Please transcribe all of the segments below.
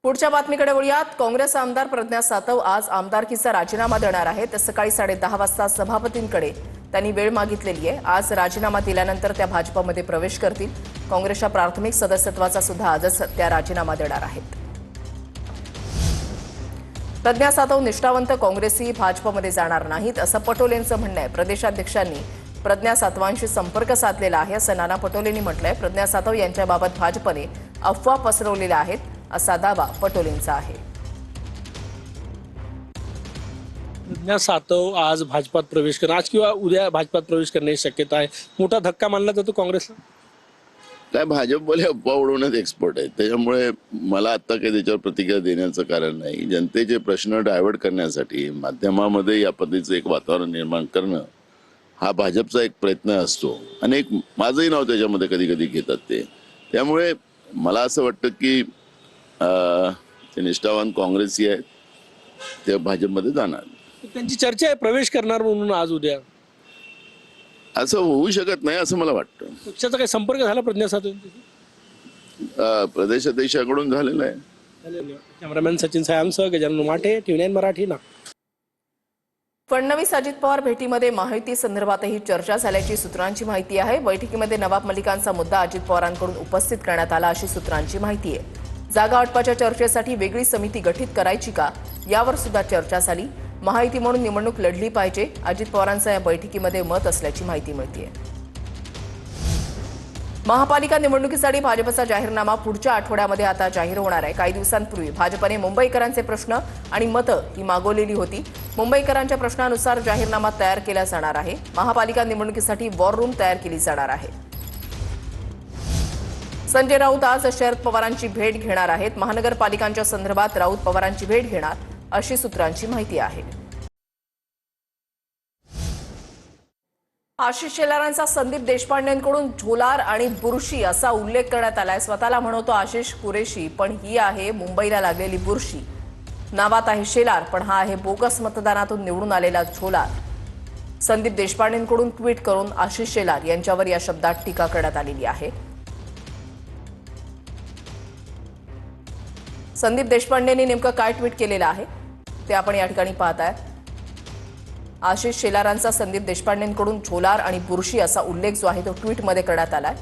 पुढच्या बातमीकडे वळूयात। काँग्रेस आमदार प्रज्ञा सातव आज आमदारकीचा राजीनामा देणार आहेत। सकाळी 10:30 वाजता सभापतींकडे त्यांनी वेळ मागितलेली आहे। आज राजीनामा दिल्यानंतर त्या भाजपमध्ये प्रवेश करतील। काँग्रेसच्या प्राथमिक सदस्यत्वाचा सुद्धा आजच त्या राजीनामा देणार आहेत। प्रज्ञा सातव निष्ठावंत काँग्रेसी भाजपमध्ये जाणार नाहीत असं पटोलेंचं म्हणणं आहे। प्रदेशाध्यक्षांनी प्रज्ञा सातवांशी संपर्क साधलेला आहे असं नाना पटोलेंनी म्हटलंय। प्रज्ञा सातव यांच्याबाबत भाजपने अफवा पसरवलेल्या आहेत असा दावा पटोलेंचा आहे। प्रज्ञा सातव आज भाजपात प्रवेश करणार, आज किंवा उद्या भाजपात प्रवेश करण्याची शक्यता आहे। मोठा धक्का मानला जातो काँग्रेसला। काय भाजपवाले अफवा उडवण्यात एक्सपर्ट आहेत, त्याच्यामुळे मला आता काही त्याच्यावर प्रतिक्रिया देण्याचं कारण नाही। जनतेचे प्रश्न डायव्हर्ट करण्यासाठी माध्यमामध्ये या पद्धतीचं एक वातावरण निर्माण करणं हा भाजपचा एक प्रयत्न असतो। अनेक माझंही नाव त्याच्यामध्ये कधी कधी घेतात ते, त्यामुळे मला असं वाटतं की ते निष्ठावान काँग्रेसी आहेत, ते भाजपमध्ये जाणार। त्यांची चर्चा आहे प्रवेश करणार म्हणून आज उद्या। असं होऊ शकत नाही असं मला वाटतं। पक्षाचा काही संपर्क झाला प्रज्ञा सातव? प्रदेशाध्यक्षाकडून झालेला आहे। कॅमेरामॅन सचिन सायांसह गजानन माटे, TV9 मराठी, नागपूर। फडणवीस अजित पवार भेटीमध्ये माहिती संदर्भातही चर्चा झाल्याची सूत्रांची माहिती आहे। बैठकीमध्ये नवाब मलिकांचा मुद्दा अजित पवारांकडून उपस्थित करण्यात आला अशी सूत्रांची माहिती आहे। जागा वाटपाच्या चर्चेसाठी वेगळी समिती गठीत करायची का यावर सुद्धा चर्चा झाली। माहिती म्हणून निवडणूक लढली पाहिजे अजित पवारांचं या बैठकीमध्ये मत असल्याची माहिती मिळते। महापालिका निवडणुकीसाठी भाजपचा जाहीरनामा पुढच्या आठवड्यामध्ये आता जाहीर होणार आहे। काही दिवसांपूर्वी भाजपने मुंबईकरांचे प्रश्न आणि मतं ही मागवलेली होती। मुंबईकरांच्या प्रश्नानुसार जाहीरनामा तयार केला जाणार आहे। महापालिका निवडणुकीसाठी वॉर रूम तयार केली जाणार आहे। संजय राऊत आज शरद पवारांची भेट घेणार आहेत। महानगरपालिकांच्या संदर्भात राऊत पवारांची भेट घेणार अशी सूत्रांची माहिती आहे। आशिष शेलारांचा संदीप देशपांडेंकडून झोलार आणि बुरशी असा उल्लेख करण्यात आलाय। स्वतःला म्हणतो आशिष कुरेशी, पण ही आहे मुंबईला लागलेली बुरशी। नावात आहे शेलार, पण हा आहे बोगस मतदानातून निवडून आलेला झोलार। संदीप देशपांडेंकडून ट्विट करून आशिष शेलार यांच्यावर या शब्दात टीका करण्यात आलेली आहे। संदीप देशपांडेंनी नेमकं काय ट्विट केलेलं आहे ते आपण या ठिकाणी पाहताय। आशिष शेलारांचा संदीप देशपांडेंकडून झोलार आणि बुरशी असा उल्लेख जो आहे तो ट्विटमध्ये करण्यात आलाय।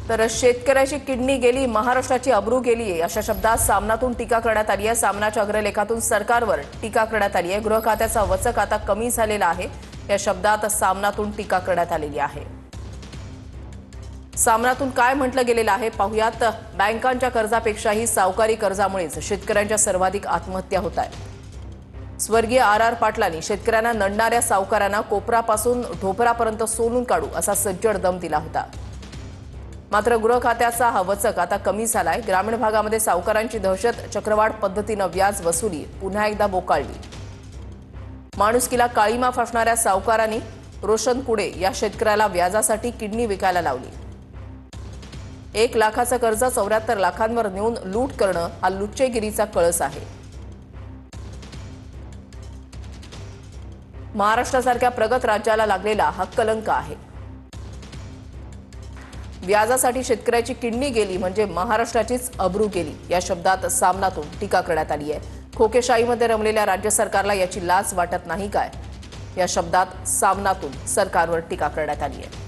तर शेतकऱ्याची किडनी गेली, महाराष्ट्राची अब्रू गेली अशा शब्दात सामनातून टीका करण्यात आली आहे। सामनाच्या अग्रलेखातून सरकारवर टीका करण्यात आली आहे। गृह खात्याचा वचक आता कमी झालेला आहे या शब्दात सामनातून टीका करण्यात आलेली आहे। सामनातून काय म्हटलं गेलेलं आहे पाहूयात। बँकांच्या कर्जापेक्षाही सावकारी कर्जामुळेच शेतकऱ्यांच्या सर्वाधिक आत्महत्या होत आहेत। स्वर्गीय RR पाटलांनी शेतकऱ्यांना नडणाऱ्या सावकारांना कोपरापासून ढोपरापर्यंत सोलून काढू असा सज्जड दम दिला होता। मात्र गृह खात्याचा हा वचक आता कमी झालाय। ग्रामीण भागामध्ये सावकारांची दहशत, चक्रवाढ पद्धतीनं व्याज वसुली पुन्हा एकदा बोकाळली। माणुसकीला काळीमा फासणाऱ्या सावकारांनी रोशन कुडे या शेतकऱ्याला व्याजासाठी किडनी विकायला लावली। 1 लाखाचं कर्ज 74 लाखांवर नेऊन लूट करणं हा लुच्चेगिरीचा कळस आहे। महाराष्ट्रासारख्या प्रगत राज्याला लागलेला हा कलंक आहे। व्याजासाठी शेतकऱ्याची किडनी गेली म्हणजे महाराष्ट्राचीच अब्रू गेली या शब्दात सामनातून टीका करण्यात आली आहे। खोकेशाहीमध्ये रमलेल्या राज्य सरकारला याची लाज वाटत नाही काय या शब्दात सामनातून सरकारवर टीका करण्यात आली आहे।